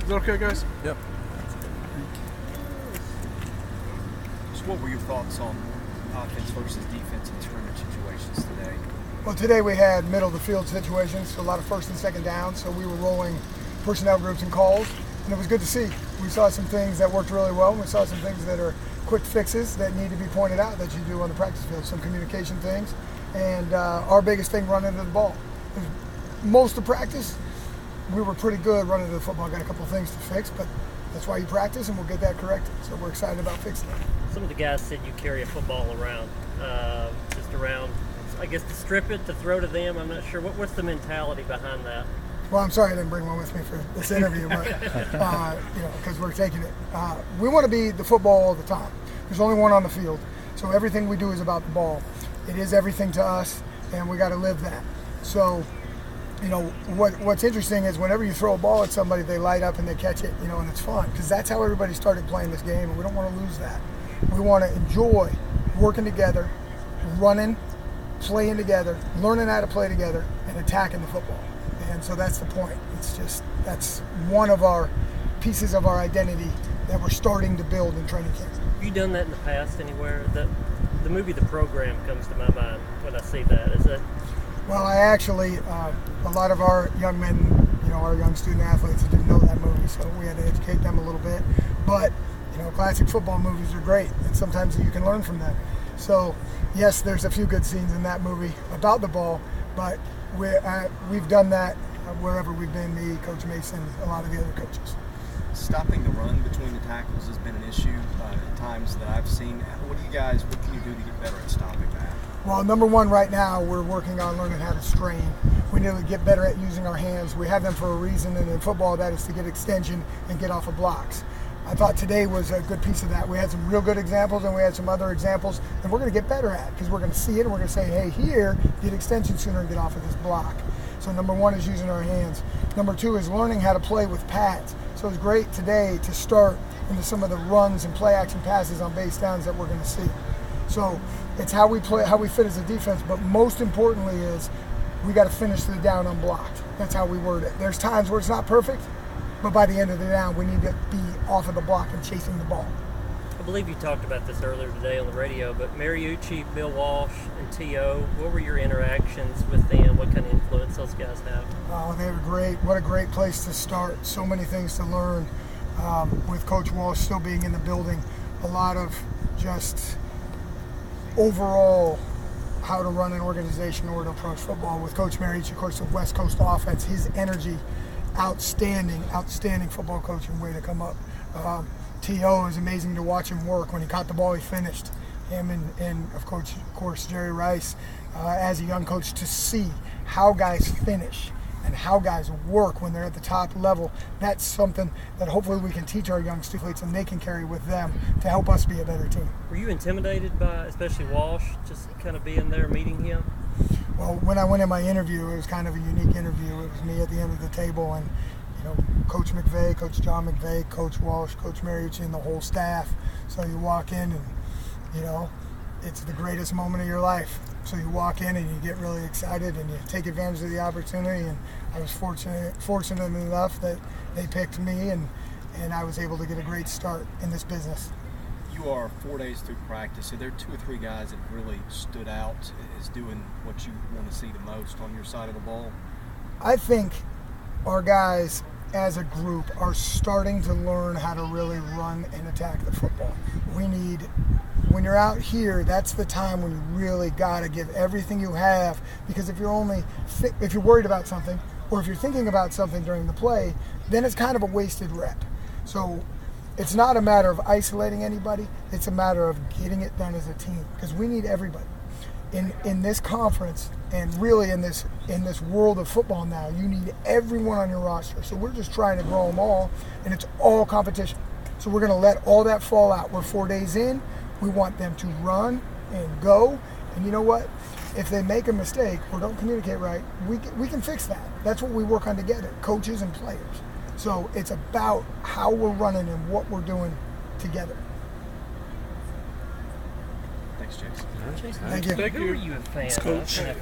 Is that okay, guys? Yep. So what were your thoughts on offense versus defense in scrimmage situations today? Well, today we had middle of the field situations, so a lot of first and second down, so we were rolling personnel groups and calls, and it was good to see. We saw some things that worked really well, and we saw some things that are quick fixes that need to be pointed out that you do on the practice field, some communication things, and our biggest thing, running to the ball. Most of practice, we were pretty good running to the football. Got a couple of things to fix, but that's why you practice, and we'll get that corrected. So we're excited about fixing it. Some of the guys said you carry a football around, just around, I guess, to strip it, to throw to them. I'm not sure. What's the mentality behind that? Well, I'm sorry I didn't bring one with me for this interview, but because we're taking it. We want to be the football all the time. There's only one on the field, so everything we do is about the ball. It is everything to us, and we got to live that. So, what's interesting is whenever you throw a ball at somebody, they light up and they catch it, and it's fun because that's how everybody started playing this game, and we don't want to lose that. We want to enjoy working together, running, playing together, learning how to play together, and attacking the football. And so that's the point. That's one of our pieces of our identity that we're starting to build in training camp. Have you done that in the past anywhere? The movie The Program comes to my mind when I see that. Is that? Well, I actually, a lot of our young men, our young student athletes didn't know that movie, so we had to educate them a little bit. But, classic football movies are great, and sometimes you can learn from them. So, yes, there's a few good scenes in that movie about the ball, but we've done that wherever we've been, me, Coach Mason, a lot of the other coaches. Stopping the run between the tackles has been an issue at times that I've seen. What can you do to get better at stopping that? Well, number one right now, we're working on learning how to strain. We need to get better at using our hands. We have them for a reason, and in football, that is to get extension and get off of blocks. I thought today was a good piece of that. We had some real good examples, and we had some other examples that we're going to get better at because we're going to see it, and we're going to say, hey, here, get extension sooner and get off of this block. So number one is using our hands. Number two is learning how to play with pads. So it's great today to start into some of the runs and play action passes on base downs that we're going to see. So it's how we play, how we fit as a defense, but most importantly is we got to finish the down unblocked. That's how we word it. There's times where it's not perfect, but by the end of the down, we need to be off of the block and chasing the ball. I believe you talked about this earlier today on the radio, but Mariucci, Bill Walsh, and T.O., what were your interactions with them? What kind of influence those guys have? Oh, they were great. What a great place to start. So many things to learn with Coach Walsh still being in the building. A lot of just overall how to run an organization or to approach football. With Coach Mariucci, of course, the West Coast offense, his energy, outstanding football coaching way to come up. T.O. is amazing to watch him work. When he caught the ball, he finished. Him and of course, Jerry Rice, as a young coach, to see how guys finish and how guys work when they're at the top level. That's something that hopefully we can teach our young athletes and they can carry with them to help us be a better team. Were you intimidated by, especially Walsh, just kind of being there, meeting him? Well, when I went in my interview, it was kind of a unique interview. It was me at the end of the table, and Coach McVay, Coach John McVay, Coach Walsh, Coach Mariucci, and the whole staff. So you walk in and, it's the greatest moment of your life. So you walk in and you get really excited and you take advantage of the opportunity. And I was fortunate enough that they picked me and I was able to get a great start in this business. You are 4 days through practice. Are there 2 or 3 guys that really stood out as doing what you want to see the most on your side of the ball? I think our guys as a group are starting to learn how to really run and attack the football. When you're out here, that's the time when you really got to give everything you have, because if you're worried about something or if you're thinking about something during the play, then it's kind of a wasted rep. So it's not a matter of isolating anybody, it's a matter of getting it done as a team, because we need everybody. In this conference and really in this world of football now, you need everyone on your roster. So we're just trying to grow them all, and it's all competition. So we're going to let all that fall out. We're 4 days in. We want them to run and go. And you know what? If they make a mistake or don't communicate right, we can fix that. That's what we work on together, coaches and players. So it's about how we're running and what we're doing together. Thanks, Jason. Jason, Thank you. Who are you a fan of?